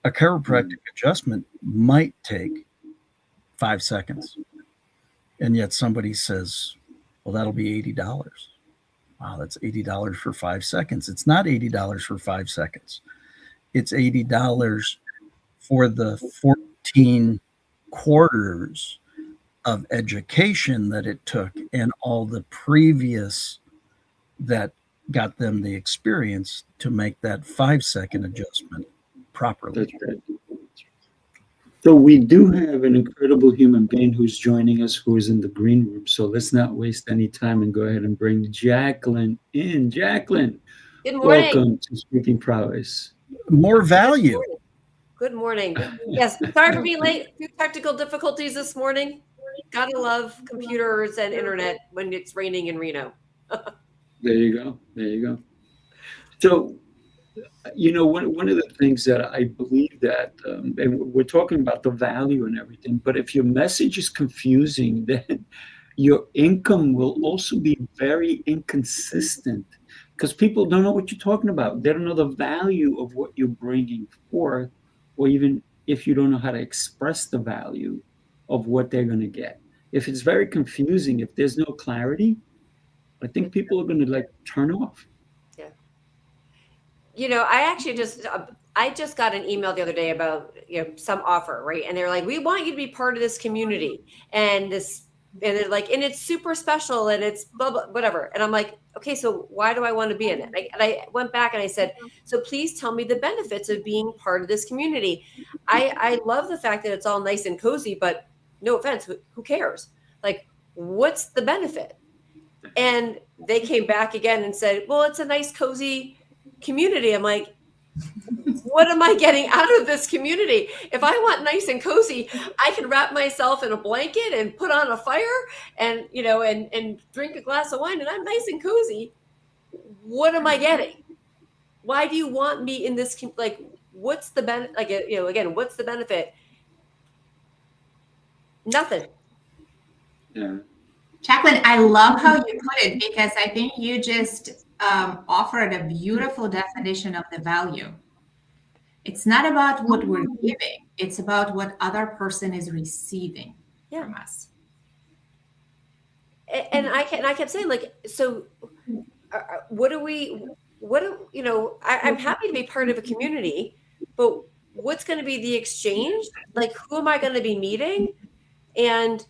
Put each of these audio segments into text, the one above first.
A chiropractic adjustment might take 5 seconds. And yet somebody says, well, that'll be $80. Wow, that's $80 for 5 seconds. It's not $80 for 5 seconds. It's $80 for the 14 quarters of education that it took and all the previous that got them the experience to make that 5 second adjustment properly. That's right. So we do have an incredible human being who's joining us, who is in the green room. So let's not waste any time and go ahead and bring Jacqueline in. Jacqueline, good morning. Welcome to Speaking Prowess. More value. Good morning. Yes, sorry for being late. A few technical difficulties this morning. Gotta love computers and internet when it's raining in Reno. There you go. There you go. So, you know, one of the things that I believe that, and we're talking about the value and everything, but if your message is confusing, then your income will also be very inconsistent because people don't know what you're talking about. They don't know the value of what you're bringing forth, or even if you don't know how to express the value of what they're going to get. If it's very confusing, if there's no clarity, I think people are going to like turn off. Yeah. You know, I just got an email the other day about, you know, some offer, right? And they're like, we want you to be part of this community and they're like, and it's super special and it's blah, blah, whatever. And I'm like, okay, so why do I want to be in it? And I went back and I said, so please tell me the benefits of being part of this community. I love the fact that it's all nice and cozy, but no offense, who cares? Like, what's the benefit? And they came back again and said, well, it's a nice, cozy community. I'm like, what am I getting out of this community? If I want nice and cozy, I can wrap myself in a blanket and put on a fire and, you know, and drink a glass of wine and I'm nice and cozy. What am I getting? Why do you want me in this? Like, what's the benefit? Like, you know, again, what's the benefit? Nothing. Yeah. Jacqueline, I love how you put it because I think you just offered a beautiful definition of the value. It's not about what we're giving; it's about what other person is receiving from us. And I kept saying, like, so you know, I'm happy to be part of a community, but what's going to be the exchange? Like, who am I going to be meeting? And,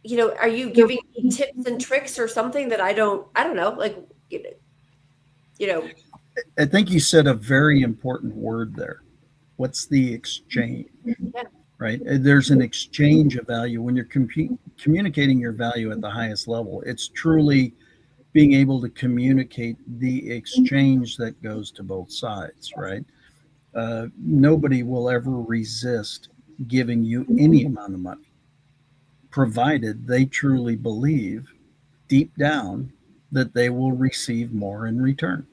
you know, are you giving me tips and tricks or something that I don't know, like, you know. I think you said a very important word there. What's the exchange? Yeah. Right? There's an exchange of value when you're communicating your value at the highest level. It's truly being able to communicate the exchange that goes to both sides, right? Nobody will ever resist giving you any amount of money, provided they truly believe deep down that they will receive more in return.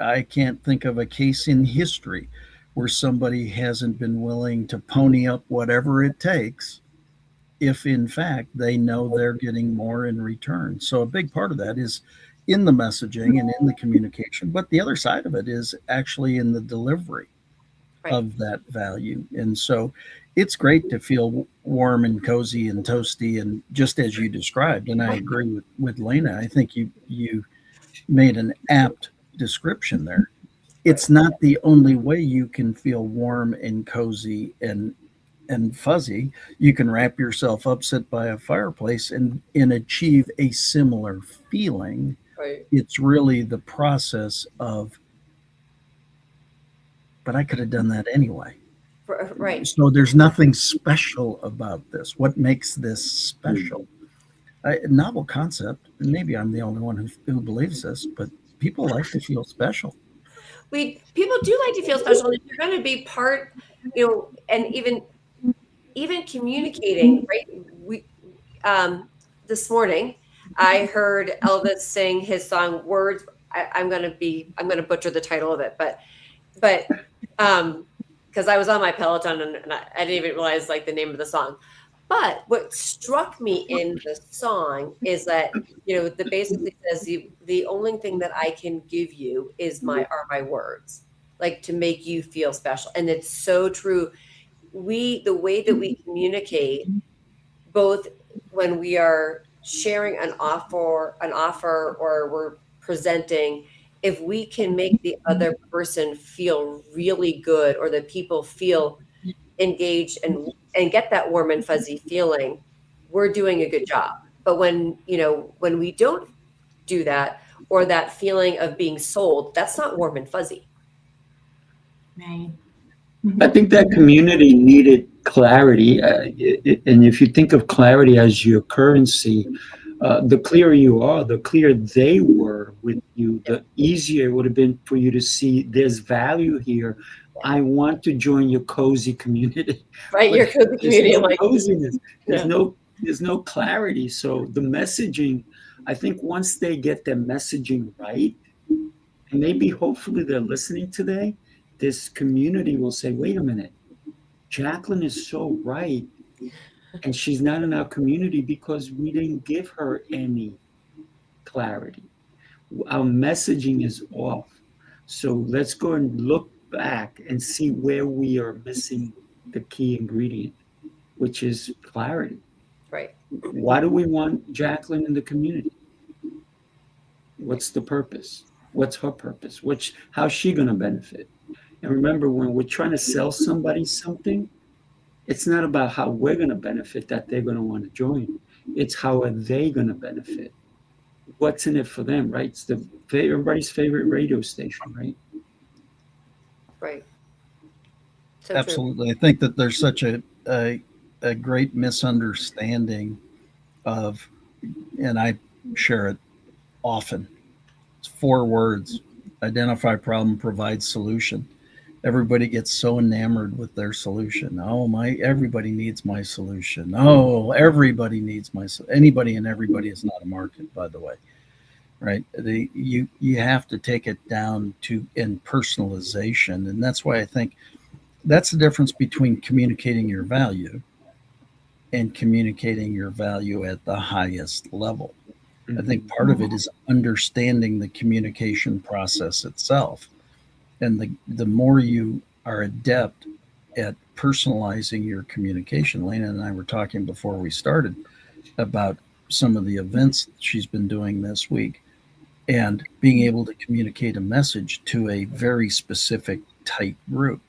I can't think of a case in history where somebody hasn't been willing to pony up whatever it takes if in fact they know they're getting more in return. So a big part of that is in the messaging and in the communication, but the other side of it is actually in the delivery of that value. And so it's great to feel warm and cozy and toasty and just as you described. And I agree with Lena. I think you made an apt description there. It's not the only way you can feel warm and cozy and fuzzy. You can wrap yourself up, sit by a fireplace and achieve a similar feeling. Right. It's really the process of, but I could have done that anyway. Right. So there's nothing special about this. What makes this special? A novel concept, and maybe I'm the only one who believes this, but people like to feel special. People do like to feel special. And if you're going to be part, you know, and even communicating, right? This morning, I heard Elvis sing his song "Words." I'm going to butcher the title of it, but because I was on my Peloton and I didn't even realize like the name of the song. But what struck me in the song is that, the basically says the only thing that I can give you are my words, like to make you feel special. And it's so true. The way that we communicate, both when we are sharing an offer or we're presenting, if we can make the other person feel really good, or the people feel engaged and get that warm and fuzzy feeling, we're doing a good job. But when we don't do that, or that feeling of being sold, that's not warm and fuzzy. Right. I think that community needed clarity. And if you think of clarity as your currency, the clearer you are, the clearer they were with you, the easier it would have been for you to see there's value here. I want to join your cozy community. Right, your cozy community. No coziness. There's no clarity. So the messaging, I think once they get their messaging right, and maybe hopefully they're listening today, this community will say, wait a minute, Jacqueline is so right. And she's not in our community because we didn't give her any clarity. Our messaging is off. So let's go and look back and see where we are missing the key ingredient, which is clarity. Right. Why do we want Jacqueline in the community? What's the purpose? What's her purpose? How's she going to benefit? And remember, when we're trying to sell somebody something, it's not about how we're going to benefit that they're going to want to join. It's how are they going to benefit? What's in it for them, right? It's everybody's favorite radio station, right? Right. So Absolutely. True. I think that there's such a great misunderstanding of, and I share it often. It's 4 words: identify problem, provide solution. Everybody gets so enamored with their solution. Everybody needs my solution. Everybody needs anybody and everybody is not a market, by the way, right? You have to take it down to in personalization. And that's why I think that's the difference between communicating your value and communicating your value at the highest level. I think part of it is understanding the communication process itself. And the more you are adept at personalizing your communication, Lena and I were talking before we started about some of the events she's been doing this week, and being able to communicate a message to a very specific tight group.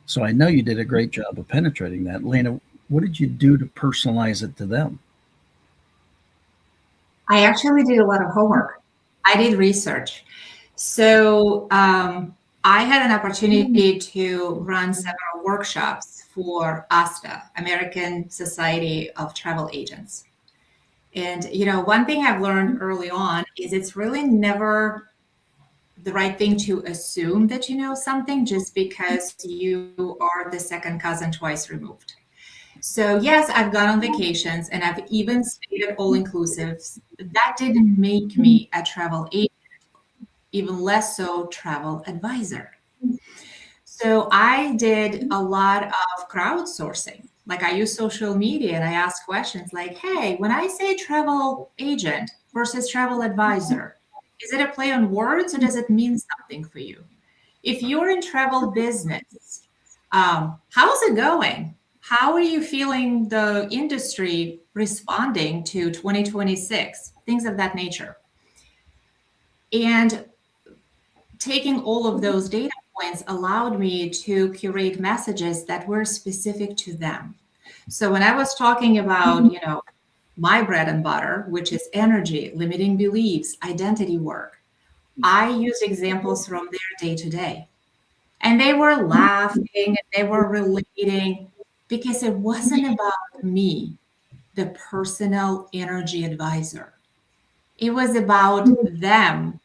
So I know you did a great job of penetrating that. Lena, what did you do to personalize it to them? I actually did a lot of homework. I did research. So I had an opportunity to run several workshops for ASTA, American Society of Travel Agents. And, one thing I've learned early on is it's really never the right thing to assume that you know something just because you are the second cousin twice removed. So yes, I've gone on vacations and I've even stayed at all-inclusives. That didn't make me a travel agent, even less so travel advisor. So I did a lot of crowdsourcing. Like I use social media and I ask questions like, hey, when I say travel agent versus travel advisor, is it a play on words or does it mean something for you? If you're in travel business, how's it going? How are you feeling the industry responding to 2026? Things of that nature. And taking all of those data points allowed me to curate messages that were specific to them. So when I was talking about, my bread and butter, which is energy, limiting beliefs, identity work, I used examples from their day-to-day. And they were laughing and they were relating because it wasn't about me, the personal energy advisor. It was about them,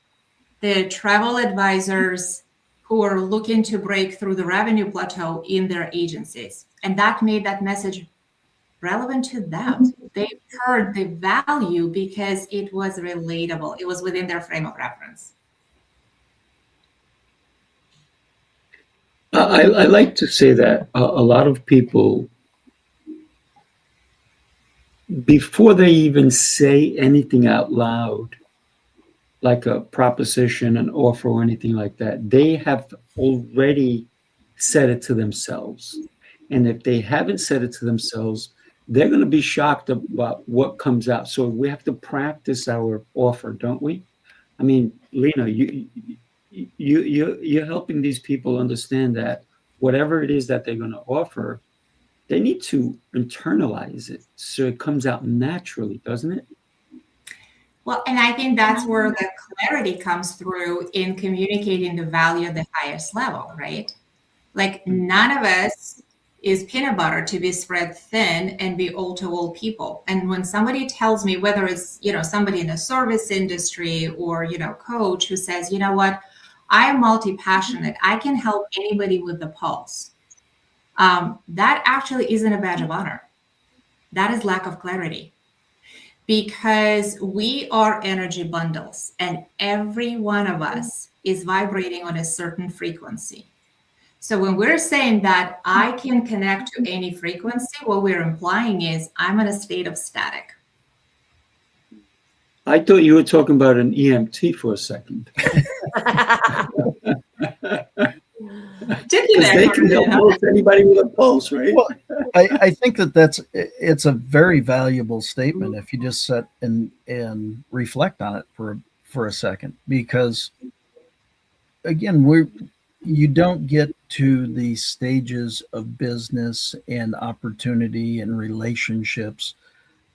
the travel advisors who are looking to break through the revenue plateau in their agencies. And that made that message relevant to them. They heard the value because it was relatable. It was within their frame of reference. I like to say that a lot of people before they even say anything out loud, like a proposition, an offer, or anything like that, they have already said it to themselves. And if they haven't said it to themselves, they're going to be shocked about what comes out. So we have to practice our offer, don't we? I mean, Lena, you're helping these people understand that whatever it is that they're going to offer, they need to internalize it so it comes out naturally, doesn't it? Well, and I think that's where the clarity comes through in communicating the value at the highest level, right? Like none of us is peanut butter to be spread thin and be all to all people. And when somebody tells me, whether it's, somebody in the service industry or, coach who says, you know what, I am multi-passionate, I can help anybody with the pulse. That actually isn't a badge of honor. That is lack of clarity. Because we are energy bundles and every one of us is vibrating on a certain frequency. So when we're saying that I can connect to any frequency, what we're implying is I'm in a state of static. I thought you were talking about an EMT for a second. They can help most anybody with a pulse, right? Well, I think it's a very valuable statement if you just sit and reflect on it for a second, because again, you don't get to the stages of business and opportunity and relationships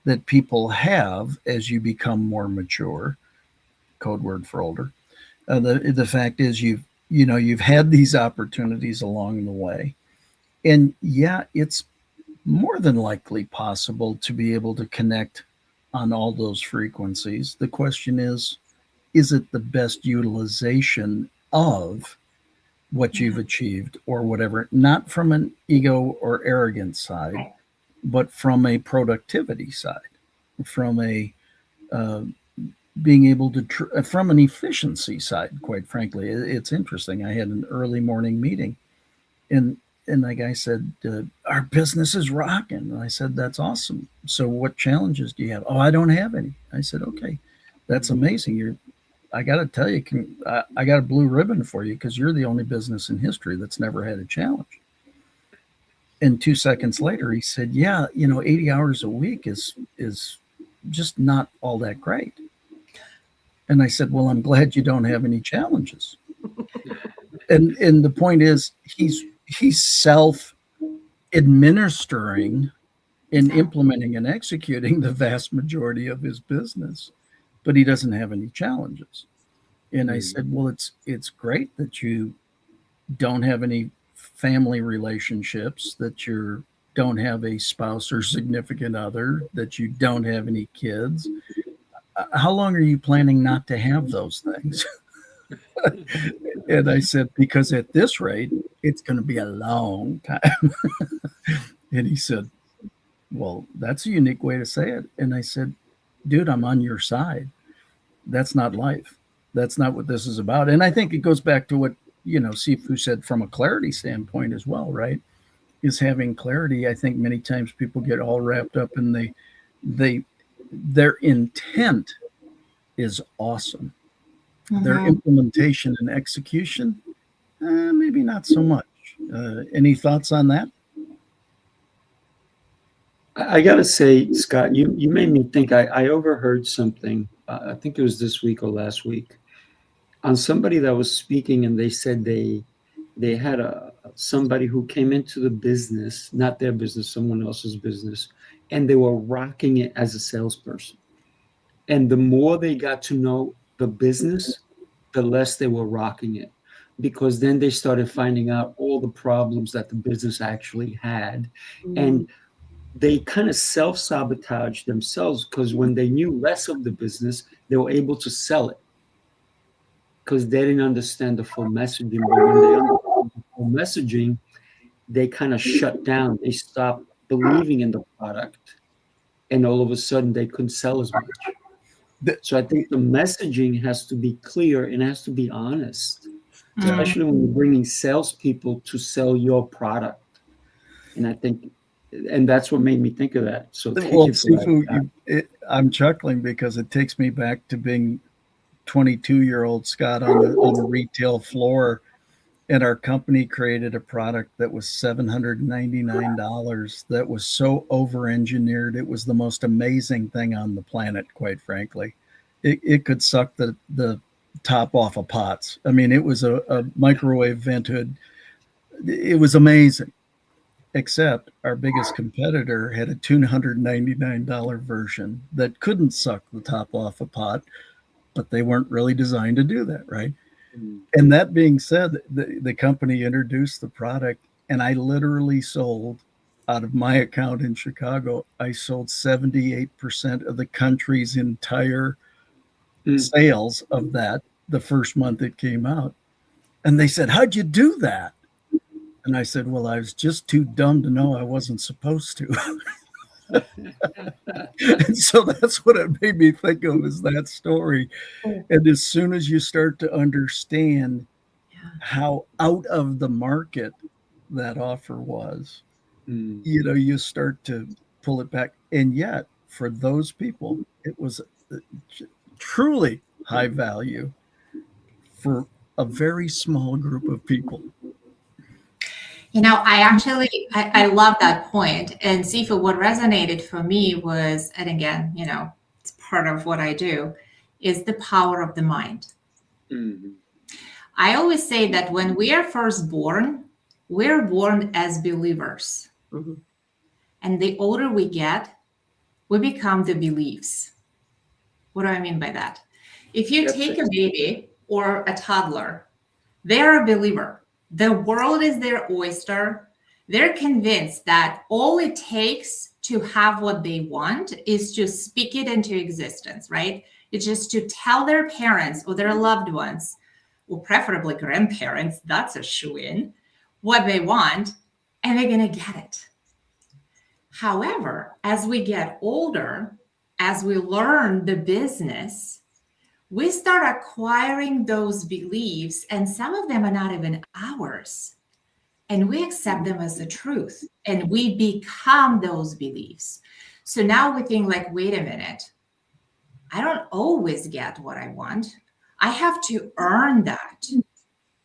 that people have as you become more mature. Code word for older. The fact is you've had these opportunities along the way, and yeah, it's more than likely possible to be able to connect on all those frequencies. The question is it the best utilization of what you've achieved or whatever, not from an ego or arrogance side, but from a productivity side, from a being able to from an efficiency side. Quite frankly, it's interesting. I had an early morning meeting, and the guy said, our business is rocking. And I said, that's awesome. So what challenges do you have? Oh, I don't have any. I said, okay, that's amazing. I got to tell you, I got a blue ribbon for you because you're the only business in history that's never had a challenge. And 2 seconds later, he said, yeah, 80 hours a week is just not all that great. And I said, well, I'm glad you don't have any challenges. And the point is, he's self-administering and implementing and executing the vast majority of his business, but he doesn't have any challenges. And I said, well, it's great that you don't have any family relationships, that you don't have a spouse or significant other, that you don't have any kids. How long are you planning not to have those things? And I said, because at this rate, it's going to be a long time. And he said, well, that's a unique way to say it. And I said, dude, I'm on your side. That's not life. That's not what this is about. And I think it goes back to what, Sifu said from a clarity standpoint as well, right? Is having clarity. I think many times people get all wrapped up in their intent is awesome. Mm-hmm. Their implementation and execution, maybe not so much. Any thoughts on that? I got to say, Scott, you made me think. I overheard something, I think it was this week or last week, on somebody that was speaking, and they said they had somebody who came into the business, not their business, someone else's business, and they were rocking it as a salesperson. And the more they got to know the business, the less they were rocking it, because then they started finding out all the problems that the business actually had. Mm-hmm. And they kind of self-sabotaged themselves, because when they knew less of the business, they were able to sell it because they didn't understand the full messaging. But when they understood the full messaging, they kind of shut down. They stopped believing in the product, and all of a sudden they couldn't sell as much. So I think the messaging has to be clear and has to be honest, especially when you're bringing salespeople to sell your product. And I think and that's what made me think of that. So thank Well, you for that. Sifu, I'm chuckling because it takes me back to being 22-year-old Scott on the retail floor, and our company created a product that was $799 that was so over-engineered. It was the most amazing thing on the planet, quite frankly. It could suck the top off of pots. I mean, it was a microwave vent hood. It was amazing. Except our biggest competitor had a $299 version that couldn't suck the top off a pot, but they weren't really designed to do that, right? Mm. And that being said, the company introduced the product, and I literally sold, out of my account in Chicago, I sold 78% of the country's entire sales of that the first month it came out. And they said, "How'd you do that?" And I said, "Well, I was just too dumb to know I wasn't supposed to." And so that's what it made me think of, is that story. And as soon as you start to understand how out of the market that offer was, you start to pull it back. And yet, for those people, it was truly high value for a very small group of people. I love that point. And Sifu, what resonated for me was, and again, it's part of what I do, is the power of the mind. Mm-hmm. I always say that when we are first born, we're born as believers. Mm-hmm. And the older we get, we become the beliefs. What do I mean by that? If you take a baby or a toddler, they're a believer. The world is their oyster. They're convinced that all it takes to have what they want is to speak it into existence, right? It's just to tell their parents or their loved ones, or preferably grandparents, that's a shoo-in, what they want, and they're going to get it. However, as we get older, as we learn the business, we start acquiring those beliefs, and some of them are not even ours. And we accept them as the truth, and we become those beliefs. So now we think like, wait a minute, I don't always get what I want. I have to earn that.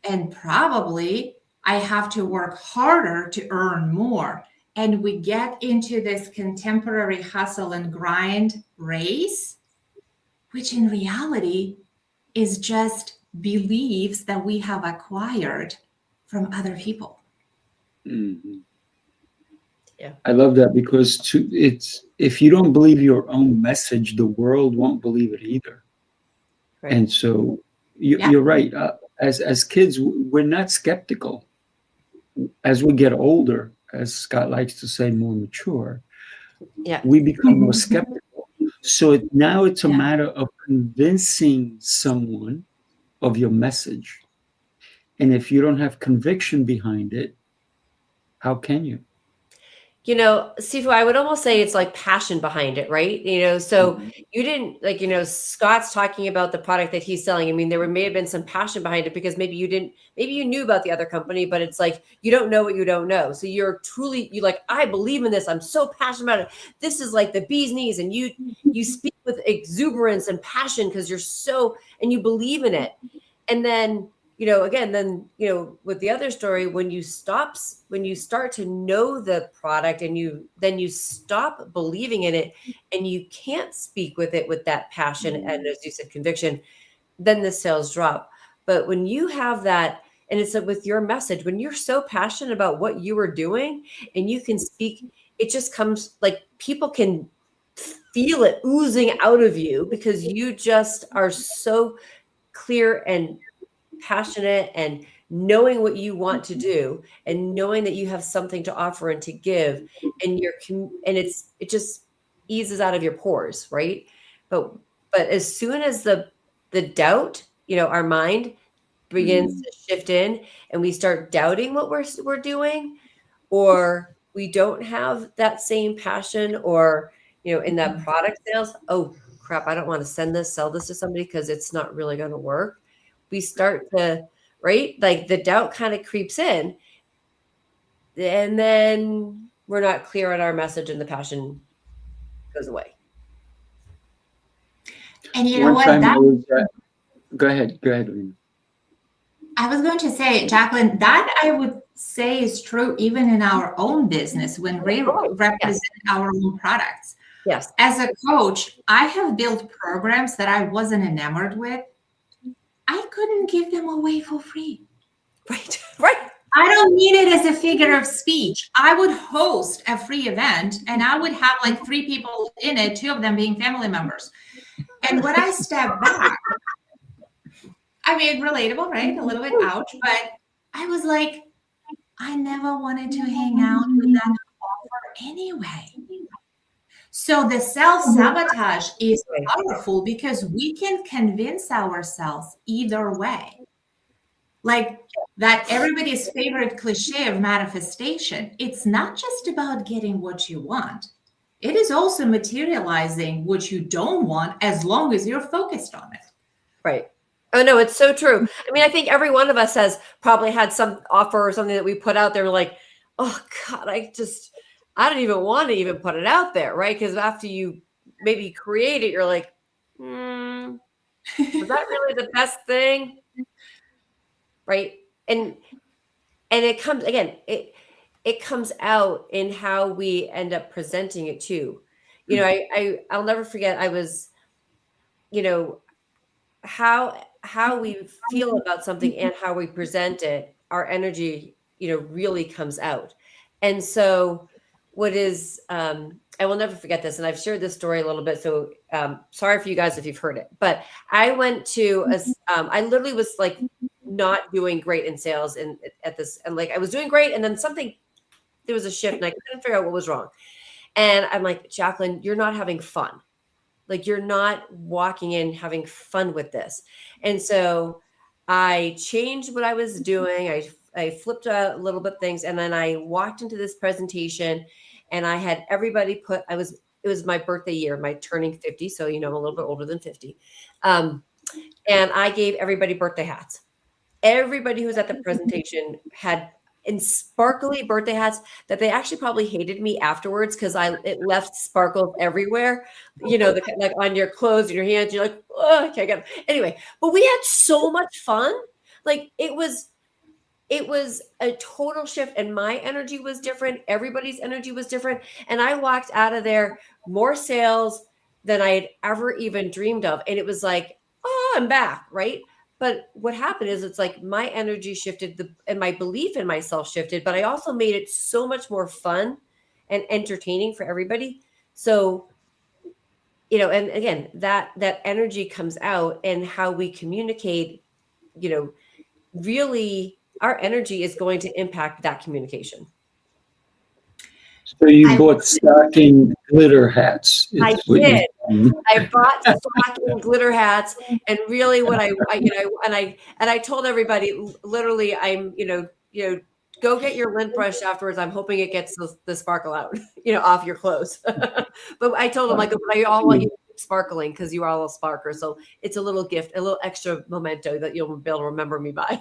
And probably I have to work harder to earn more. And we get into this contemporary hustle and grind race, which in reality is just beliefs that we have acquired from other people. Mm-hmm. Yeah, I love that, because if you don't believe your own message, the world won't believe it either. right. And so you're right. As kids, we're not skeptical. As we get older, as Scott likes to say, more mature, we become more skeptical. So now it's a matter of convincing someone of your message. And if you don't have conviction behind it, how can you? Sifu, I would almost say it's like passion behind it, right? So you didn't Scott's talking about the product that he's selling. I mean, there may have been some passion behind it because maybe you knew about the other company, but it's like, you don't know what you don't know. So you're like, I believe in this. I'm so passionate about it. This is like the bee's knees. And you speak with exuberance and passion because and you believe in it. And then, with the other story, when you start to know the product and you stop believing in it and you can't speak with it with that passion and, as you said, conviction, then the sales drop. But when you have that, and it's like with your message, when you're so passionate about what you are doing and you can speak, it just comes like people can feel it oozing out of you because you just are so clear and passionate and knowing what you want to do and knowing that you have something to offer and to give, and it just eases out of your pores, right? But as soon as the doubt, our mind begins to shift in and we start doubting what we're doing, or we don't have that same passion, or in that product sales, oh crap, I don't want to sell this to somebody because it's not really going to work. We start to, right? Like the doubt kind of creeps in, and then we're not clear on our message and the passion goes away. And you know One what? time That I was, go ahead, Rena. I was going to say, Jacqueline, that I would say is true even in our own business when we represent our own products. Yes. As a coach, I have built programs that I wasn't enamored with. I couldn't give them away for free. Right. Right. I don't need it as a figure of speech. I would host a free event and I would have like 3 people in it, 2 of them being family members. And when I step back, I mean, relatable, right? A little bit ouch, but I was like, I never wanted to hang out with that offer anyway. So the self-sabotage is powerful because we can convince ourselves either way. Like that everybody's favorite cliche of manifestation, it's not just about getting what you want. It is also materializing what you don't want as long as you're focused on it. Right. Oh no, it's so true. I mean, I think every one of us has probably had some offer or something that we put out there like, oh God, I don't even want to even put it out there, right? Because after you maybe create it, you're like, was that really the best thing? Right. And it comes again, it comes out in how we end up presenting it too. You know, I'll never forget, I was, you know, how we feel about something and how we present it, our energy, you know, really comes out. And so what is, I will never forget this. And I've shared this story a little bit. So sorry for you guys if you've heard it, but I went to, I literally was like not doing great in sales and at this, and like, I was doing great. And then there was a shift and I couldn't figure out what was wrong. And I'm like, Jacqueline, you're not having fun. Like you're not walking in having fun with this. And so I changed what I was doing. I flipped a little bit things. And then I walked into this presentation and I had everybody it was my birthday year, my turning 50. So, you know, I'm a little bit older than 50. And I gave everybody birthday hats. Everybody who was at the presentation had in sparkly birthday hats that they actually probably hated me afterwards because it left sparkles everywhere, you know, like on your clothes and your hands. You're like, oh, okay, I got it. Anyway, but we had so much fun. Like it was a total shift and my energy was different. Everybody's energy was different. And I walked out of there more sales than I had ever even dreamed of. And it was like, oh, I'm back, right? But what happened is it's like my energy shifted and my belief in myself shifted, but I also made it so much more fun and entertaining for everybody. So, you know, and again, that energy comes out and how we communicate, you know, really our energy is going to impact that communication. So you bought stocking glitter hats. I did. I bought stocking glitter hats, and really, what I you know, and I told everybody, literally, I'm you know, go get your lint brush afterwards. I'm hoping it gets the sparkle out, you know, off your clothes. But I told them like, I all want you to keep sparkling because you are all a sparker. So it's a little gift, a little extra memento that you'll be able to remember me by.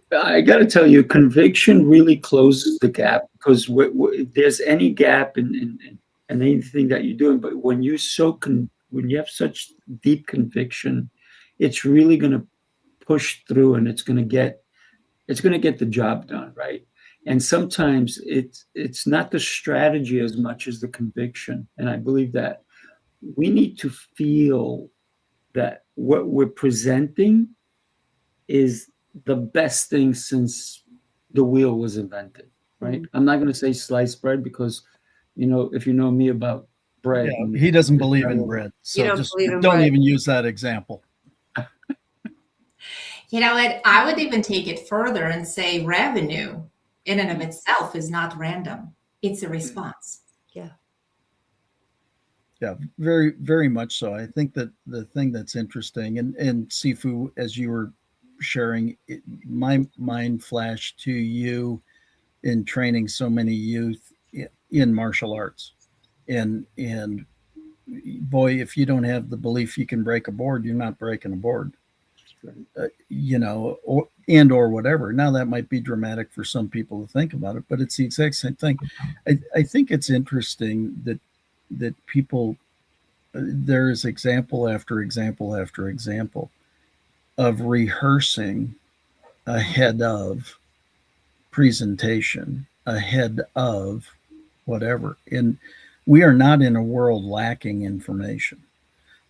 I got to tell you, conviction really closes the gap because there's any gap in anything that you're doing. But when you when you have such deep conviction, it's really going to push through and it's going to get the job done, right? And sometimes it's not the strategy as much as the conviction. And I believe that we need to feel that what we're presenting is the best thing since the wheel was invented, right? I'm not going to say sliced bread because, you know, if you know me about bread. Yeah, he doesn't believe in bread. So don't even use that example. You know what? I would even take it further and say revenue in and of itself is not random. It's a response. Yeah. Yeah, very, very much so. I think that the thing that's interesting and Sifu, as you were sharing, my mind flashed to you in training so many youth in martial arts, and boy, if you don't have the belief you can break a board, you're not breaking a board. You know, and or whatever. Now that might be dramatic for some people to think about it, but it's the exact same thing. I think it's interesting that people, there is example after example after example of rehearsing ahead of presentation, ahead of whatever. And we are not in a world lacking information.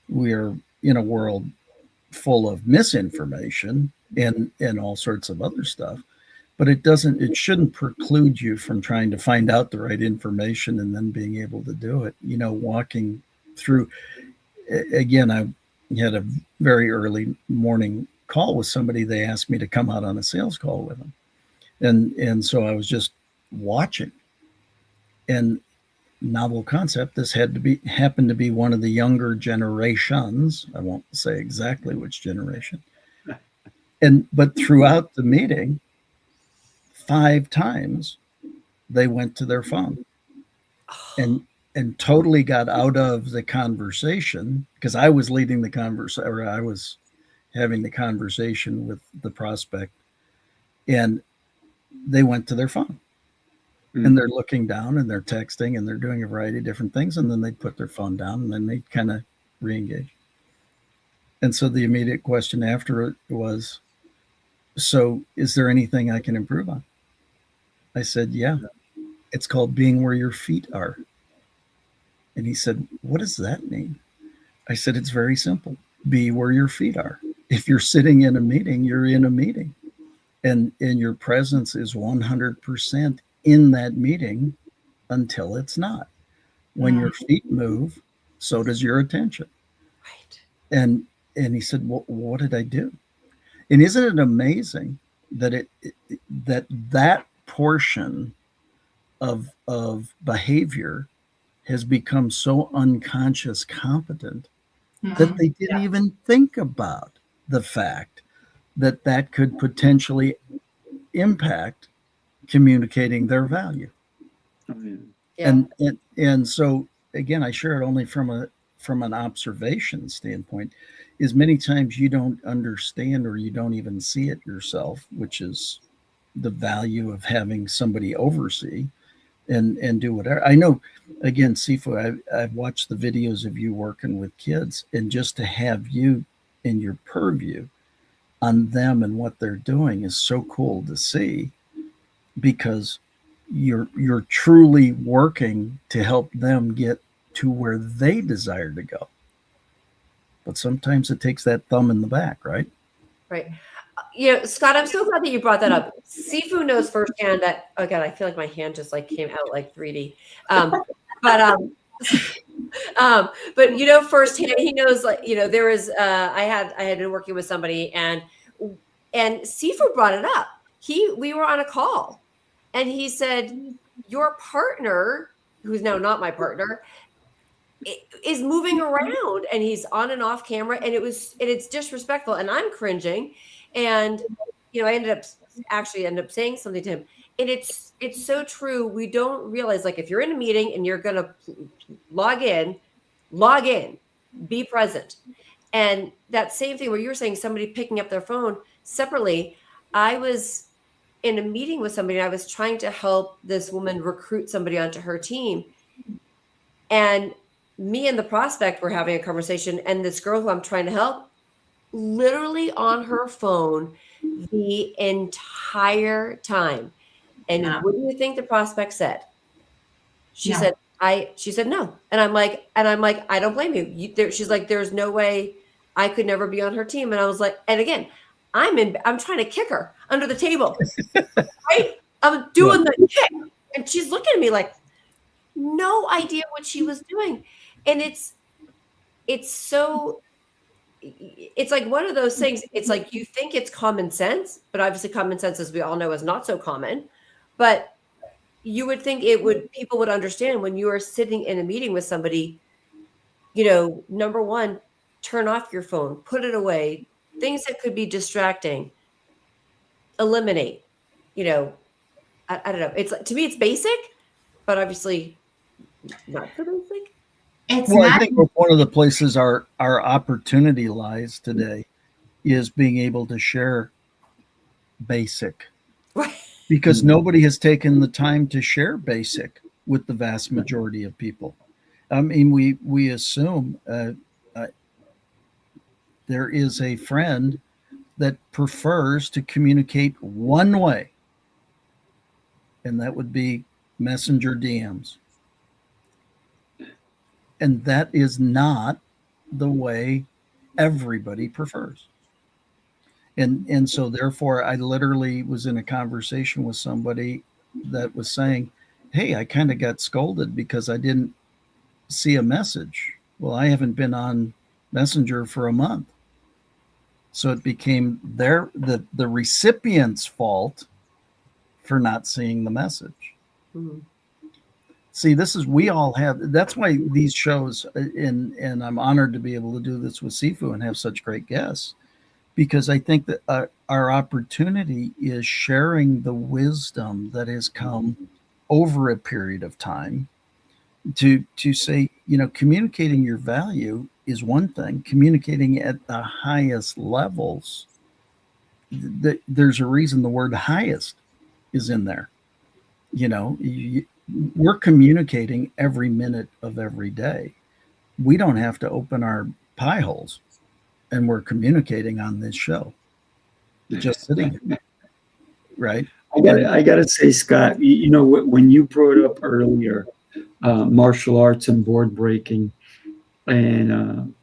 We are in a world full of misinformation and all sorts of other stuff. But it shouldn't preclude you from trying to find out the right information and then being able to do it. Walking through, again, I had a very early morning call with somebody. They asked me to come out on a sales call with them. And so I was just watching, and novel concept. This happened to be one of the younger generations. I won't say exactly which generation. But throughout the meeting, 5 times they went to their phone and totally got out of the conversation, because I was leading the conversation, or I was having the conversation with the prospect, and they went to their phone. And they're looking down and they're texting and they're doing a variety of different things. And then they put their phone down and then they kind of re-engage. And so the immediate question after it was, so is there anything I can improve on? I said, yeah, it's called being where your feet are. And he said, what does that mean? I said, it's very simple. Be where your feet are. If you're sitting in a meeting, you're in a meeting. And your presence is 100% in that meeting until it's not. When your feet move, so does your attention. Right. And he said, well, what did I do? And isn't it amazing that that portion of behavior has become so unconscious competent that they didn't even think about the fact that could potentially impact communicating their value. Oh, yeah. Yeah. And so again, I share it only from an observation standpoint, is many times you don't understand or you don't even see it yourself, which is the value of having somebody oversee and do whatever. I know, again, Sifu, I've watched the videos of you working with kids, and just to have you in your purview on them and what they're doing is so cool to see, because you're truly working to help them get to where they desire to go. But sometimes it takes that thumb in the back, right? Right. Scott, I'm so glad that you brought that up. Sifu knows firsthand that, oh God, I feel like my hand just like came out like 3D. But firsthand, he knows, like, there is, I had been working with somebody, and Sifu brought it up. We were on a call, and he said, your partner, who's now not my partner, is moving around, and he's on and off camera, and it's disrespectful, and I'm cringing. And, I ended up saying something to him, and it's so true. We don't realize, like, if you're in a meeting and you're going to log in, be present. And that same thing where you were saying somebody picking up their phone separately. I was in a meeting with somebody, and I was trying to help this woman recruit somebody onto her team. And me and the prospect were having a conversation, and this girl who I'm trying to help, literally on her phone the entire time. And what do you think the prospect said? She said no. And I'm like, I don't blame you. She's like, there's no way I could never be on her team. And I was like, and again, I'm trying to kick her under the table. Right? I'm doing the kick. And she's looking at me like, no idea what she was doing. And it's like one of those things. It's like, you think it's common sense, but obviously common sense, as we all know, is not so common. But you would think people would understand when you are sitting in a meeting with somebody, number one, turn off your phone, put it away, things that could be distracting, eliminate, I don't know. It's, to me, it's basic, but obviously not so basic. I think one of the places our opportunity lies today is being able to share basic Right. because nobody has taken the time to share basic with the vast majority of people. I mean, we assume there is a friend that prefers to communicate one way, and that would be messenger DMs. And that is not the way everybody prefers. And so therefore I literally was in a conversation with somebody that was saying, "Hey, I kind of got scolded because I didn't see a message." Well, I haven't been on Messenger for a month. So it became the recipient's fault for not seeing the message. Mhm. See, this is we all have. That's why these shows, and I'm honored to be able to do this with Sifu and have such great guests, because I think that our opportunity is sharing the wisdom that has come over a period of time to say, communicating your value is one thing. Communicating at the highest levels, there's a reason the word highest is in there. We're communicating every minute of every day. We don't have to open our pie holes, and we're communicating on this show, just sitting here, right? I gotta say, Scott, when you brought up earlier martial arts and board breaking, and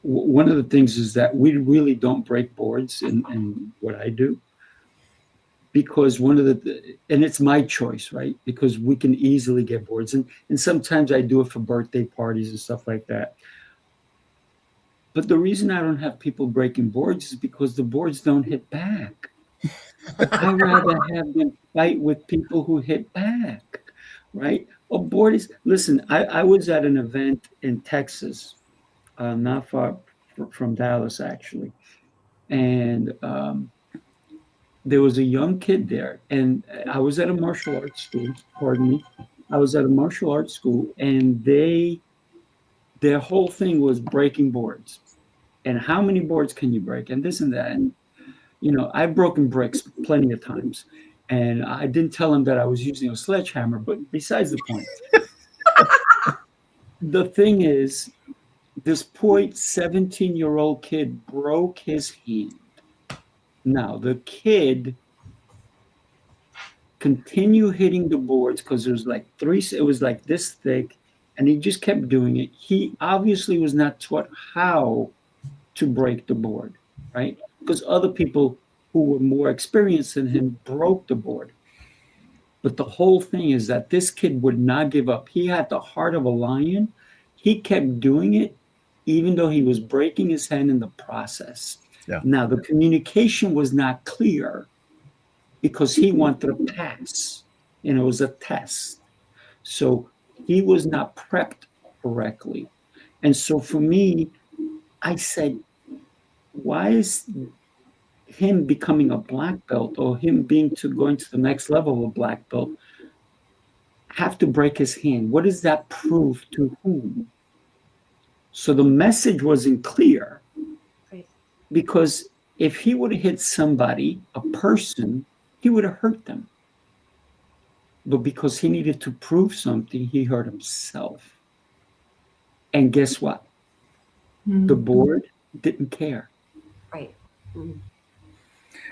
one of the things is that we really don't break boards in what I do, because and it's my choice, right? Because we can easily get boards, and sometimes I do it for birthday parties and stuff like that. But the reason I don't have people breaking boards is because the boards don't hit back. I'd rather have them fight with people who hit back, right? A board is, listen, I was at an event in Texas, not far from Dallas, actually. And there was a young kid there. And I was at a martial arts school, pardon me. I was at a martial arts school, and their whole thing was breaking boards. And how many boards can you break? And this and that. And I've broken bricks plenty of times, and I didn't tell him that I was using a sledgehammer, but besides the point. The thing is, this poor 17-year-old kid broke his hand. Now, the kid continued hitting the boards because it was like this thick, and he just kept doing it. He obviously was not taught how to break the board, right? Because other people who were more experienced than him broke the board. But the whole thing is that this kid would not give up. He had the heart of a lion. He kept doing it, even though he was breaking his hand in the process. Yeah. Now, the communication was not clear because he wanted to pass, and it was a test. So he was not prepped correctly. And so for me, I said, why is him becoming a black belt, or him going to the next level of a black belt, have to break his hand? What does that prove to whom? So the message wasn't clear. Right. Because if he would have hit somebody, a person, he would have hurt them. But because he needed to prove something, he hurt himself. And guess what? Mhm. The board didn't care. Right. Mhm.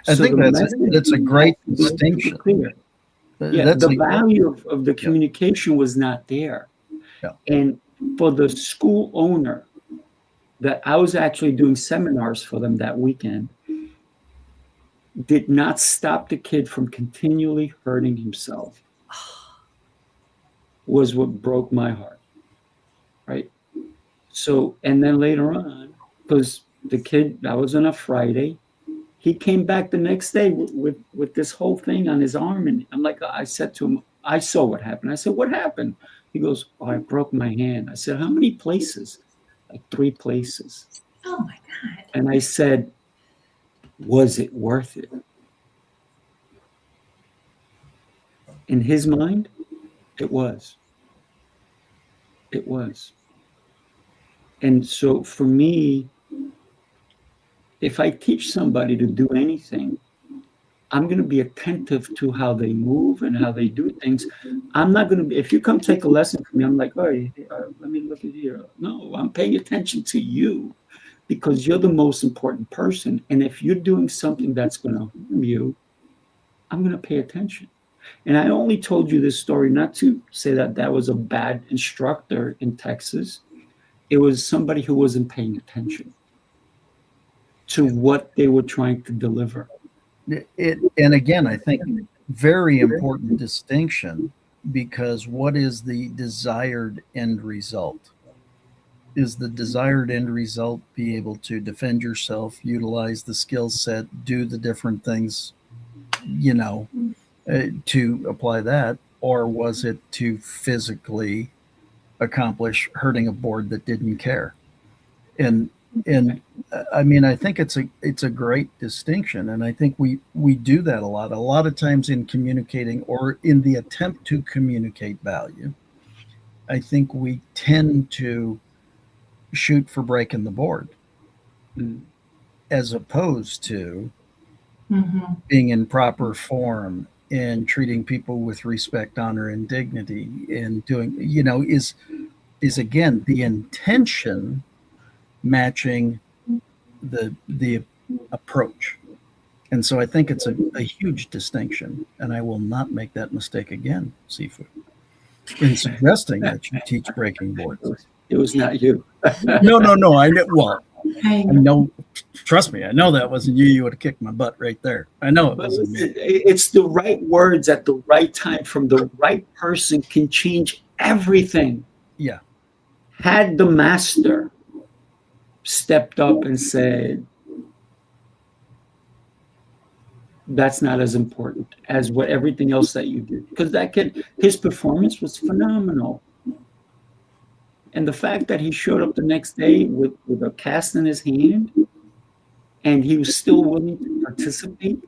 I So think the that's message a great was distinction. clear. Yeah, That's the value of the communication was not there. Yeah. And for the school owner, that I was actually doing seminars for them that weekend, did not stop the kid from continually hurting himself, was what broke my heart, right? So, and then later on, because the kid, that was on a Friday, he came back the next day with this whole thing on his arm. And I'm like, I said to him, I saw what happened. I said, what happened? He goes, oh, I broke my hand. I said, how many places? Like 3 places. Oh my God. And I said, was it worth it? In his mind, it was. It was. And so for me, if I teach somebody to do anything, I'm going to be attentive to how they move and how they do things. I'm not going to be, if you come take a lesson from me, I'm like, oh, let me look at you. No, I'm paying attention to you because you're the most important person. And if you're doing something that's going to harm you, I'm going to pay attention. And I only told you this story not to say that that was a bad instructor in Texas. It was somebody who wasn't paying attention to what they were trying to deliver. And again, I think very important distinction, because what is the desired end result? Is the desired end result be able to defend yourself, utilize the skill set, do the different things, to apply that? Or was it to physically accomplish hurting a board that didn't care? And I mean, I think it's a great distinction, and I think we do that a lot. A lot of times in communicating or in the attempt to communicate value, I think we tend to shoot for breaking the board, as opposed to being in proper form and treating people with respect, honor, and dignity, and doing, is again the intention matching the approach. And so I think it's a huge distinction, and I will not make that mistake again, Seafood, in suggesting that you teach breaking boards. It was not you. No. I know. Well, I know. Trust me, I know that wasn't you. You would have kicked my butt right there. I know it wasn't me. It's the right words at the right time from the right person can change everything. Yeah. Had the master stepped up and said, that's not as important as what everything else that you did, because his performance was phenomenal. And the fact that he showed up the next day with a cast in his hand and he was still willing to participate,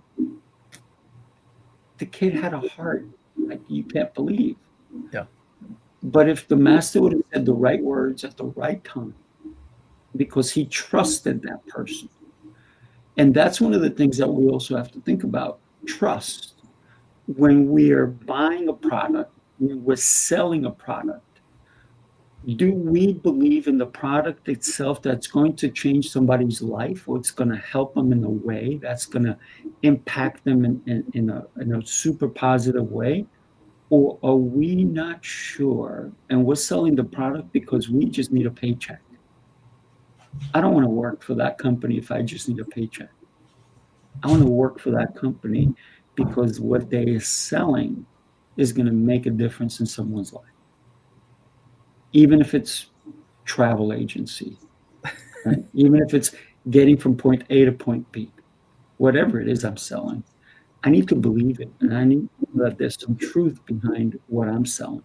the kid had a heart like you can't believe. Yeah. But if the master would have said the right words at the right time, because he trusted that person. And that's one of the things that we also have to think about, trust. When we are buying a product, when we're selling a product, do we believe in the product itself that's going to change somebody's life, or it's going to help them in a way that's going to impact them in a super positive way? Or are we not sure and we're selling the product because we just need a paycheck? I don't want to work for that company if I just need a paycheck. I want to work for that company because what they are selling is going to make a difference in someone's life. Even if it's travel agency, right? Even if it's getting from point A to point B, whatever it is I'm selling, I need to believe it. And I need that there's some truth behind what I'm selling.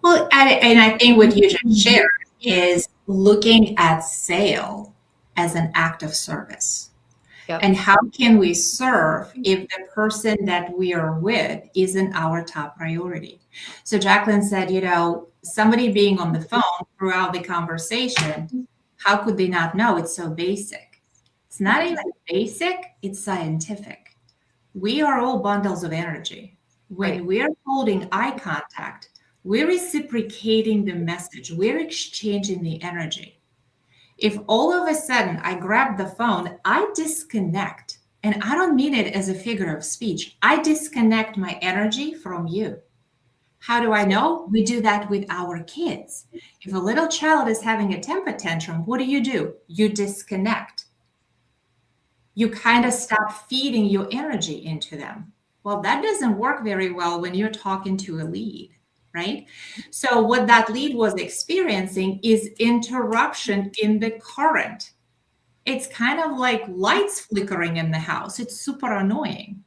Well, and I think what you just shared is looking at sale as an act of service. Yep. And how can we serve if the person that we are with isn't our top priority? So Jacqueline said, somebody being on the phone throughout the conversation, how could they not know? It's so basic. It's not even basic, it's scientific. We are all bundles of energy. When we're holding eye contact, we're reciprocating the message. We're exchanging the energy. If all of a sudden I grab the phone, I disconnect, and I don't mean it as a figure of speech. I disconnect my energy from you. How do I know? We do that with our kids. If a little child is having a temper tantrum, what do? You disconnect. You kind of stop feeding your energy into them. Well, that doesn't work very well when you're talking to a lead, right? So what that lead was experiencing is interruption in the current. It's kind of like lights flickering in the house. It's super annoying.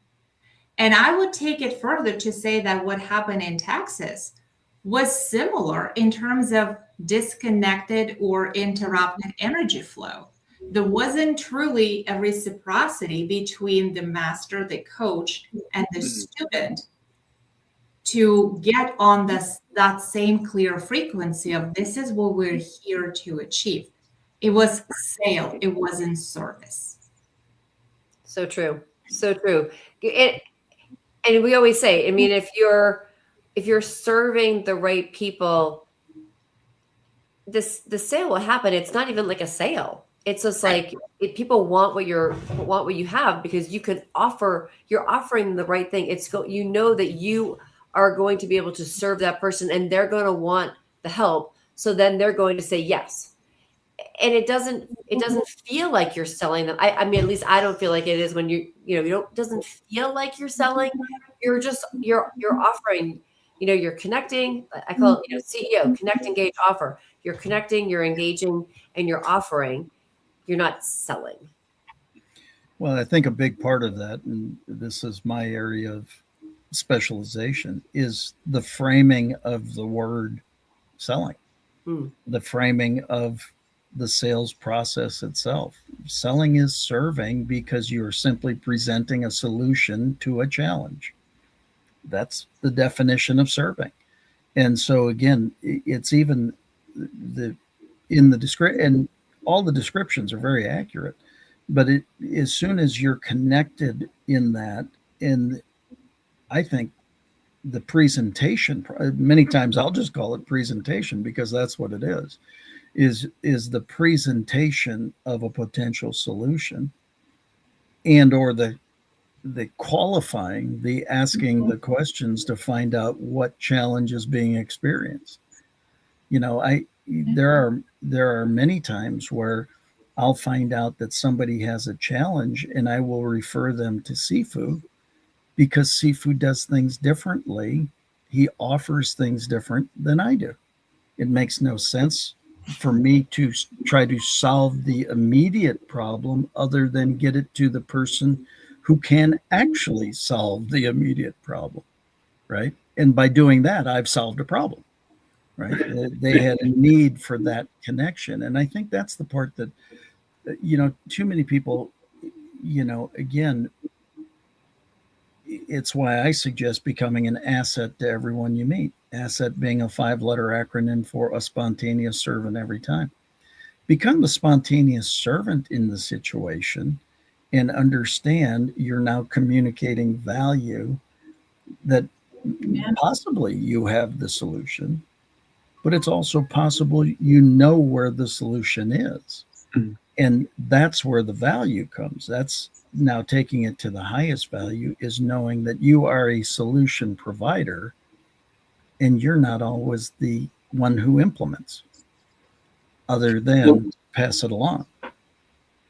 And I would take it further to say that what happened in Texas was similar in terms of disconnected or interrupted energy flow. There wasn't truly a reciprocity between the master, the coach, and the student to get on that same clear frequency of this is what we're here to achieve. It was sale. It wasn't service. So true. So true. And we always say, I mean, if you're serving the right people, the sale will happen. It's not even like a sale. It's just like if people want what you have because you're offering the right thing. You know that you are going to be able to serve that person and they're going to want the help. So then they're going to say yes. And it doesn't feel like you're selling them. I mean, at least I don't feel like it is when it doesn't feel like you're selling. You're offering, you're connecting. I call it, CEO, connect, engage, offer. You're connecting, you're engaging, and you're offering. You're not selling. Well, I think a big part of that, and this is my area of specialization, is the framing of the word selling, the framing of the sales process itself. Selling is serving because you're simply presenting a solution to a challenge. That's the definition of serving. And so again, it's even in the description, and all the descriptions are very accurate, but as soon as you're connected in that, and I think the presentation, many times I'll just call it presentation because that's what it is the presentation of a potential solution and or the qualifying, the asking the questions to find out what challenge is being experienced. There are many times where I'll find out that somebody has a challenge and I will refer them to Sifu because Sifu does things differently. He offers things different than I do. It makes no sense for me to try to solve the immediate problem other than get it to the person who can actually solve the immediate problem, right? And by doing that, I've solved a problem, right? They had a need for that connection. And I think that's the part that, too many people, again, it's why I suggest becoming an asset to everyone you meet. Asset being a 5-letter acronym for a spontaneous servant every time. Become a spontaneous servant in the situation and understand you're now communicating value that possibly you have the solution, but it's also possible where the solution is. And that's where the value comes. That's now taking it to the highest value is knowing that you are a solution provider and you're not always the one who implements other than pass it along.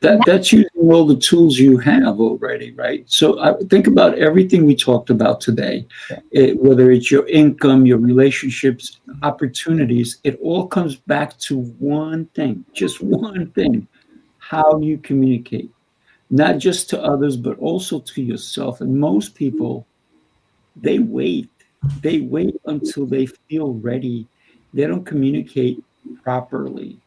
That's using all the tools you have already, right? So I think about everything we talked about today, whether it's your income, your relationships, opportunities, it all comes back to one thing, just one thing. How do you communicate? Not just to others, but also to yourself. And most people, they wait until they feel ready. They don't communicate properly.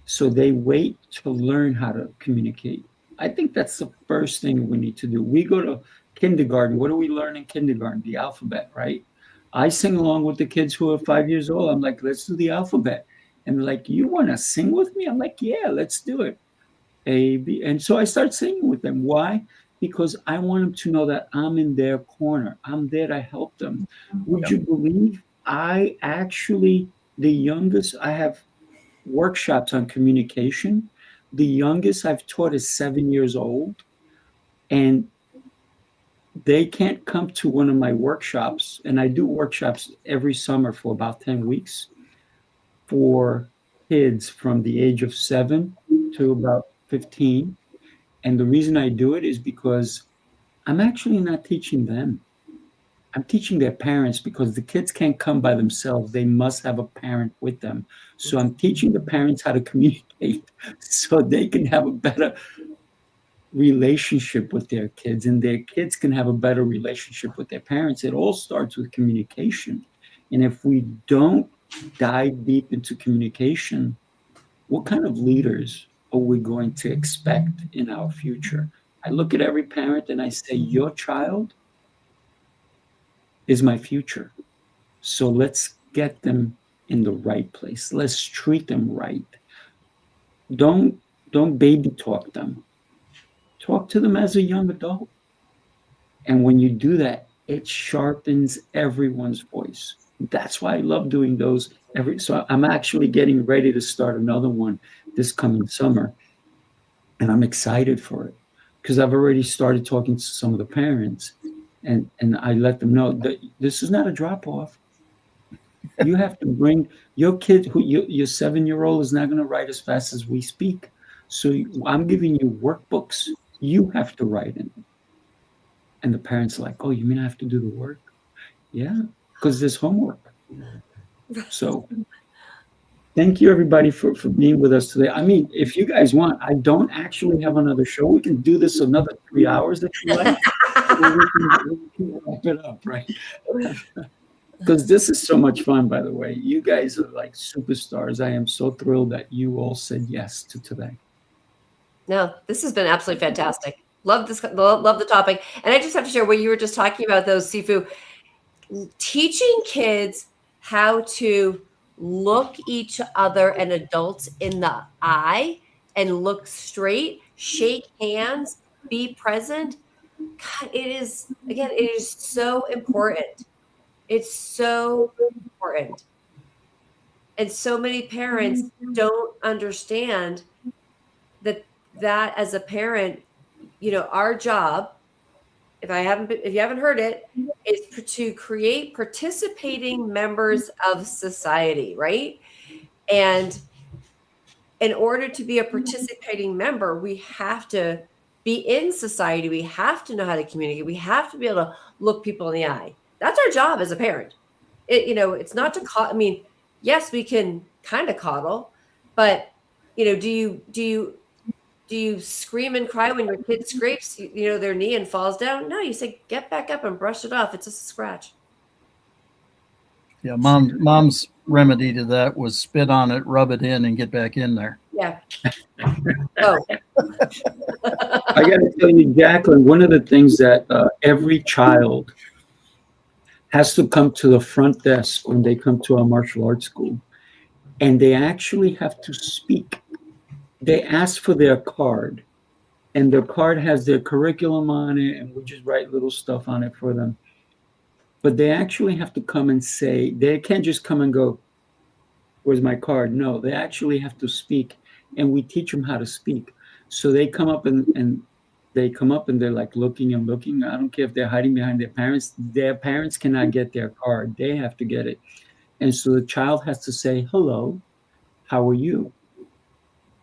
So they wait to learn how to communicate. I think that's the first thing we need to do. We go to kindergarten. What do we learn in kindergarten? The alphabet, right? I sing along with the kids who are 5 years old. I'm like, let's do the alphabet. And they're like, you want to sing with me? I'm like, yeah, let's do it. A, B. And so I start singing with them. Why? Because I want them to know that I'm in their corner. I'm there to help them. Would you believe I have workshops on communication. The youngest I've taught is 7 years old. And they can't come to one of my workshops. And I do workshops every summer for about 10 weeks for kids from the age of 7 to about 15. And the reason I do it is because I'm actually not teaching them. I'm teaching their parents because the kids can't come by themselves. They must have a parent with them. So I'm teaching the parents how to communicate so they can have a better relationship with their kids and their kids can have a better relationship with their parents. It all starts with communication. And if we don't dive deep into communication, what kind of leaders are we going to expect in our future? I look at every parent and I say, your child is my future. So let's get them in the right place. Let's treat them right. Don't baby talk them. Talk to them as a young adult. And when you do that, it sharpens everyone's voice. That's why I love doing those so I'm actually getting ready to start another one this coming summer. And I'm excited for it because I've already started talking to some of the parents, and I let them know that this is not a drop off. You have to bring your kid, your 7-year-old is not going to write as fast as we speak. So I'm giving you workbooks. You have to write in them. And the parents are like, oh, you mean I have to do the work? Yeah, because there's homework. So thank you, everybody, for being with us today. I mean, if you guys want, I don't actually have another show. We can do this another 3 hours if you like. we can wrap it up, right? Because this is so much fun, by the way. You guys are like superstars. I am so thrilled that you all said yes to today. No, this has been absolutely fantastic. Love this. Love the topic. And I just have to share what you were just talking about, those Sifu. Teaching kids how to look each other and adults in the eye and look straight, shake hands, be present. God, it is so important. It's so important. And so many parents don't understand that as a parent, our job, if you haven't heard it, is to create participating members of society, right? And in order to be a participating member, we have to be in society. We have to know how to communicate. We have to be able to look people in the eye. That's our job as a parent. It's not to I mean, yes, we can kind of coddle, but do you scream and cry when your kid scrapes, their knee and falls down? No, you say, get back up and brush it off. It's just a scratch. Yeah, mom's remedy to that was spit on it, rub it in, and get back in there. Yeah. Oh. I got to tell you, Jacqueline, one of the things that every child has to come to the front desk when they come to our martial arts school, and they actually have to speak. They ask for their card, and their card has their curriculum on it, and we just write little stuff on it for them. But they actually have to come and say, they can't just come and go, where's my card? No, they actually have to speak, and we teach them how to speak. So they come up and they're like looking and looking. I don't care if they're hiding behind their parents. Their parents cannot get their card. They have to get it. And so the child has to say, hello, how are you?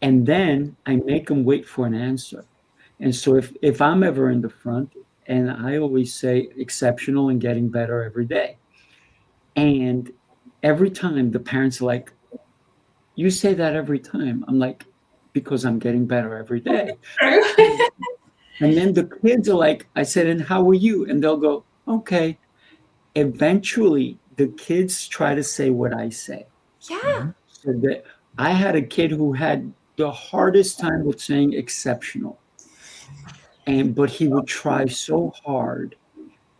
And then I make them wait for an answer. And so if I'm ever in the front, and I always say exceptional and getting better every day. And every time the parents are like, you say that every time. I'm like, because I'm getting better every day. And then the kids are like, I said, and how are you? And they'll go, okay. Eventually, the kids try to say what I say. Yeah. So that I had a kid who had the hardest time with saying exceptional. But he would try so hard.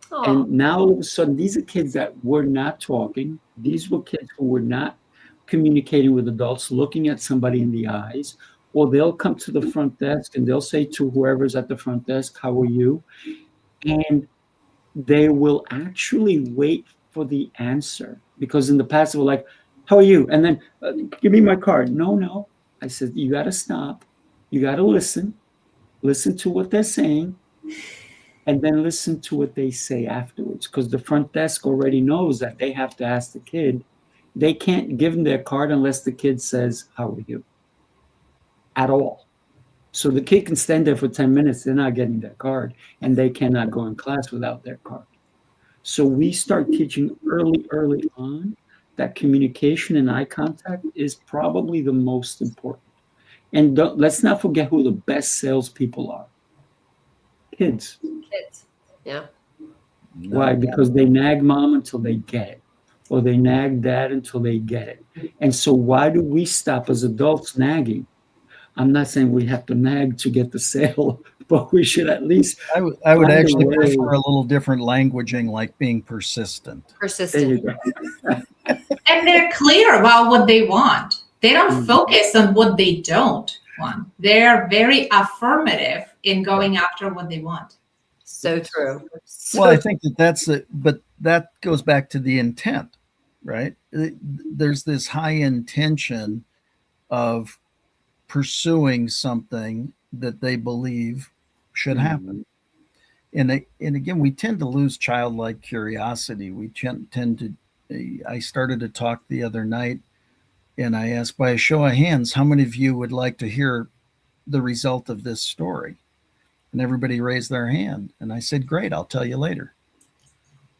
Aww. And now all of a sudden, these are kids that were not talking. These were kids who were not communicating with adults, looking at somebody in the eyes. Or they'll come to the front desk and they'll say to whoever's at the front desk, how are you? And they will actually wait for the answer. Because in the past, they were like, how are you? And then, give me my card. No. I said, you got to stop. You got to listen. Listen to what they're saying, and then listen to what they say afterwards. Because the front desk already knows that they have to ask the kid. They can't give them their card unless the kid says, how are you? At all. So the kid can stand there for 10 minutes. They're not getting their card, and they cannot go in class without their card. So we start teaching early on that communication and eye contact is probably the most important. And let's not forget who the best salespeople are. Kids. Yeah. Why? Because they nag mom until they get it. Or they nag dad until they get it. And so why do we stop as adults nagging? I'm not saying we have to nag to get the sale, but we should at least. I would actually prefer a little different languaging, like being persistent. There you go. And they're clear about what they want. They don't focus on what they don't want. They're very affirmative in going after what they want. So true. So Well, I think that's it, but that goes back to the intent, right? There's this high intention of pursuing something that they believe should happen. And again, we tend to lose childlike curiosity. We tend to. I started a talk the other night, and I asked, by a show of hands, how many of you would like to hear the result of this story? And everybody raised their hand, and I said, "Great, I'll tell you later."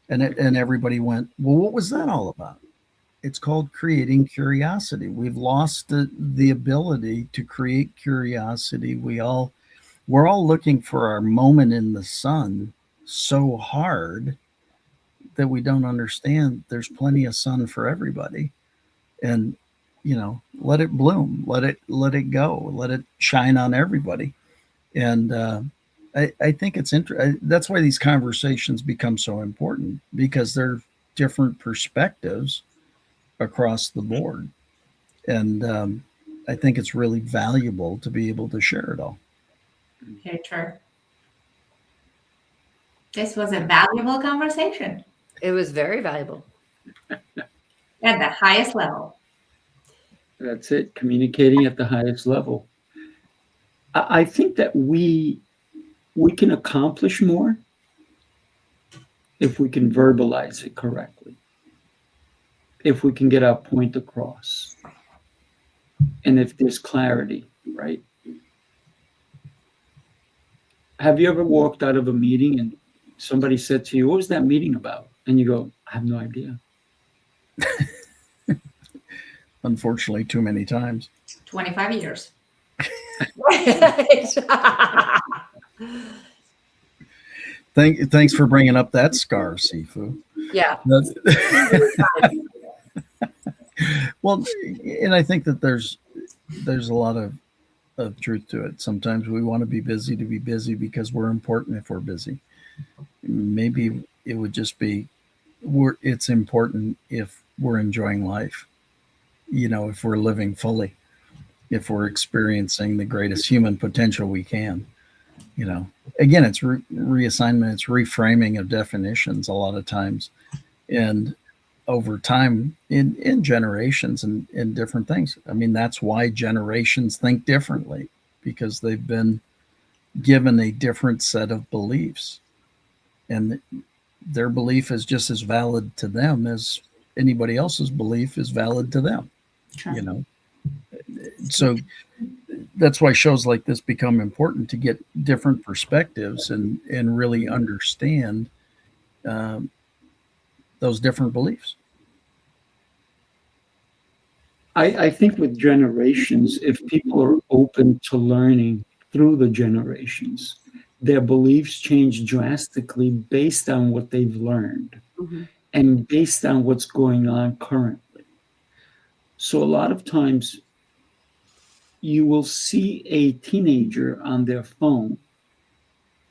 And everybody went, "Well, what was that all about?" It's called creating curiosity. We've lost the ability to create curiosity. We're all looking for our moment in the sun so hard that we don't understand there's plenty of sun for everybody. And let it bloom, let it go, let it shine on everybody. And I think it's interesting. That's why these conversations become so important, because they're different perspectives across the board. And I think it's really valuable to be able to share it all. Very true. This was a valuable conversation it was very valuable. at the highest level. That's it. Communicating at the highest level. I think that we can accomplish more if we can verbalize it correctly, if we can get our point across, and if there's clarity, right? Have you ever walked out of a meeting and somebody said to you, "What was that meeting about?" And you go, "I have no idea." Unfortunately, too many times. 25 years. Thanks for bringing up that scar, Sifu. Yeah. Well, and I think that there's a lot of truth to it. Sometimes we want to be busy because we're important if we're busy. Maybe it would just be it's important if we're enjoying life, if we're living fully, if we're experiencing the greatest human potential we can. Again, it's reassignment, it's reframing of definitions a lot of times, and over time in generations and in different things. I mean, that's why generations think differently, because they've been given a different set of beliefs, and their belief is just as valid to them as anybody else's belief is valid to them. Sure. So that's why shows like this become important, to get different perspectives and really understand those different beliefs. I think with generations, if people are open to learning through the generations, their beliefs change drastically based on what they've learned and based on what's going on currently. So a lot of times you will see a teenager on their phone,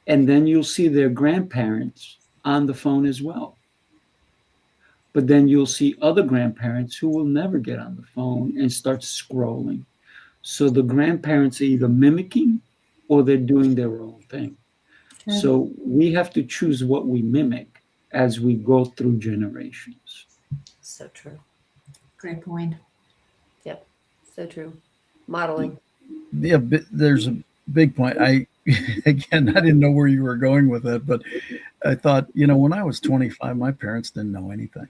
and then you'll see their grandparents on the phone as well. But then you'll see other grandparents who will never get on the phone and start scrolling. So the grandparents are either mimicking or they're doing their own thing. Okay. So we have to choose what we mimic as we go through generations. So true. Great point. Yep. So true. Modeling. Yeah, there's a big point. I didn't know where you were going with it, but I thought, when I was 25, my parents didn't know anything.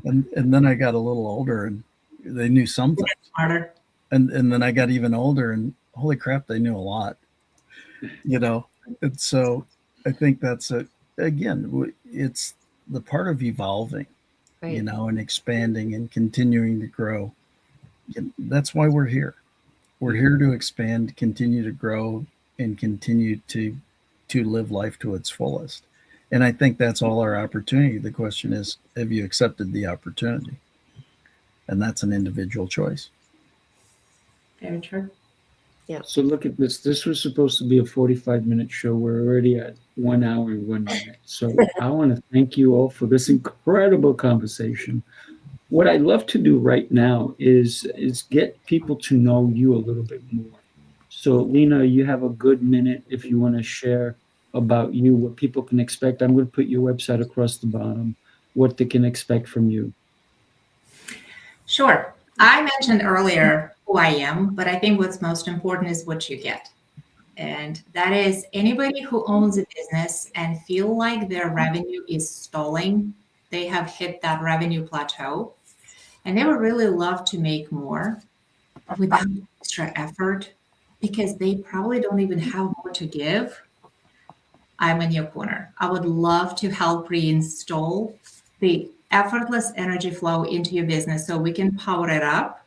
And then I got a little older and they knew something. Smarter. And then I got even older and holy crap, they knew a lot. And so I think that's again, it's the part of evolving, right, and expanding and continuing to grow. That's why we're here. We're here to expand, continue to grow, and continue to live life to its fullest. And I think that's all our opportunity. The question is, have you accepted the opportunity? And that's an individual choice. Very true. Yeah. So look at this. This was supposed to be a 45-minute show. We're already at 1 hour and 1 minute. So I want to thank you all for this incredible conversation. What I'd love to do right now is get people to know you a little bit more. So Lena, you have a good minute if you want to share about you, what people can expect. I'm going to put your website across the bottom, what they can expect from you. Sure. I mentioned earlier who I am, but I think what's most important is what you get. And that is anybody who owns a business and feel like their revenue is stalling, they have hit that revenue plateau, and they would really love to make more without extra effort because they probably don't even have more to give. I'm in your corner. I would love to help reinstall the effortless energy flow into your business so we can power it up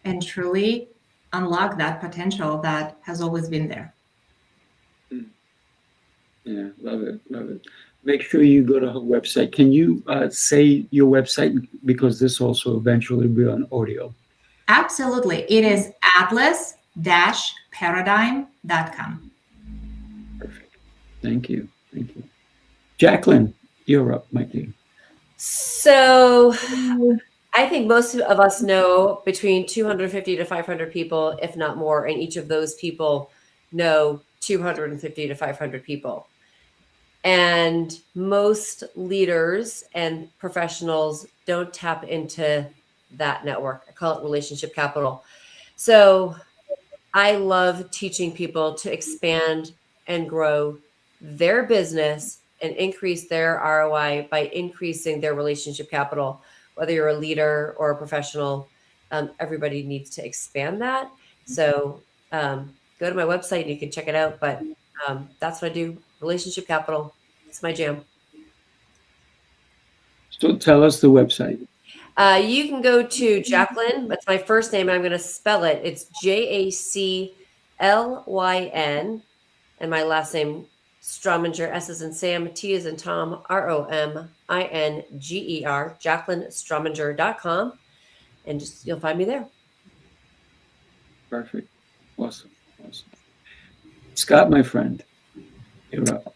and truly unlock that potential that has always been there. Yeah, love it, love it. Make sure you go to her website. Can you say your website, because this also eventually will be on audio? Absolutely. It is atlas-paradigm.com. Perfect. Thank you. Thank you. Jacqueline, you're up, my dear. So I think most of us know between 250 to 500 people, if not more, and each of those people know 250 to 500 people. And most leaders and professionals don't tap into that network. I call it relationship capital. So I love teaching people to expand and grow their business and increase their ROI by increasing their relationship capital. Whether you're a leader or a professional, everybody needs to expand that. So go to my website and you can check it out. But that's what I do. Relationship capital. It's my jam. So tell us the website. You can go to Jacqueline. That's my first name. I'm going to spell it. It's JACLYN. And my last name, Strominger, S as in Sam, T as in Tom, ROMINGER, JacquelineStrominger.com. And just you'll find me there. Perfect. Awesome. Awesome. Scott, my friend, you're up.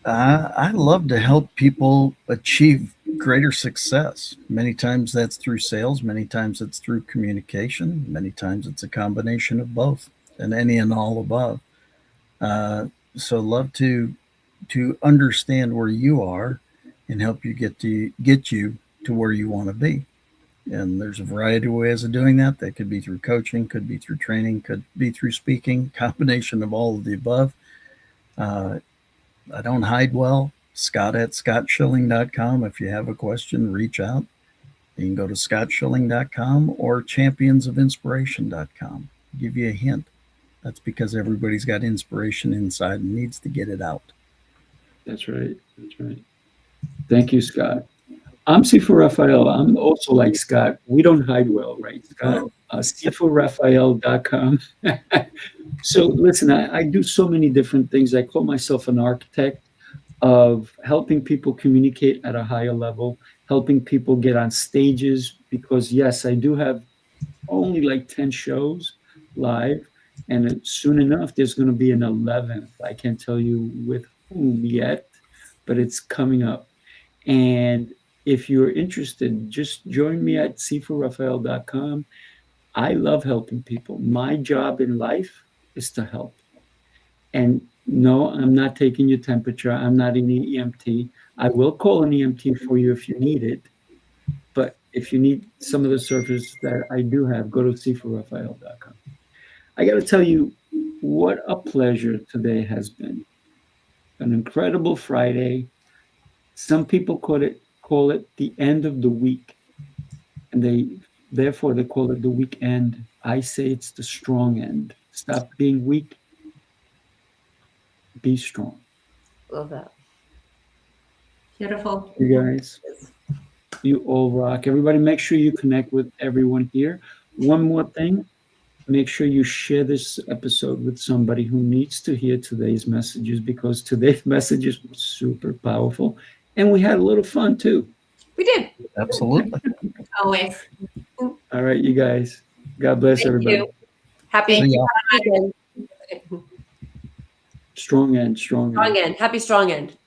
I love to help people achieve greater success. Many times that's through sales, many times it's through communication, many times it's a combination of both and any and all above. So love to understand where you are and help you get you to where you want to be. And there's a variety of ways of doing that. That could be through coaching, could be through training, could be through speaking, combination of all of the above. I don't hide well. Scott@scottschilling.com. If you have a question, reach out. You can go to scottschilling.com or championsofinspiration.com. Give you a hint. That's because everybody's got inspiration inside and needs to get it out. That's right. That's right. Thank you, Scott. I'm Sifu Raphael. I'm also like Scott. We don't hide well, right, Scott? SifuRaphael.com. So listen, I do so many different things. I call myself an architect of helping people communicate at a higher level, helping people get on stages, because yes, I do have only like 10 shows live, and soon enough, there's going to be an 11th. I can't tell you with whom yet, but it's coming up. And if you're interested, just join me at SifuRaphael.com. I love helping people. My job in life is to help. And no, I'm not taking your temperature. I'm not an EMT. I will call an EMT for you if you need it. But if you need some of the services that I do have, go to SifuRaphael.com. I got to tell you what a pleasure today has been. An incredible Friday. Some people call it the end of the week, and therefore they call it the weekend. I say it's the strong end. Stop being weak. Be strong. Love that. Beautiful. You guys, you all rock. Everybody, make sure you connect with everyone here. One more thing. Make sure you share this episode with somebody who needs to hear today's messages, because today's messages were super powerful. And we had a little fun too. We did. Absolutely. Always. All right, you guys. God bless Thank everybody. you. Happy See ya. weekend. Strong end, strong end. Strong end. Happy strong end.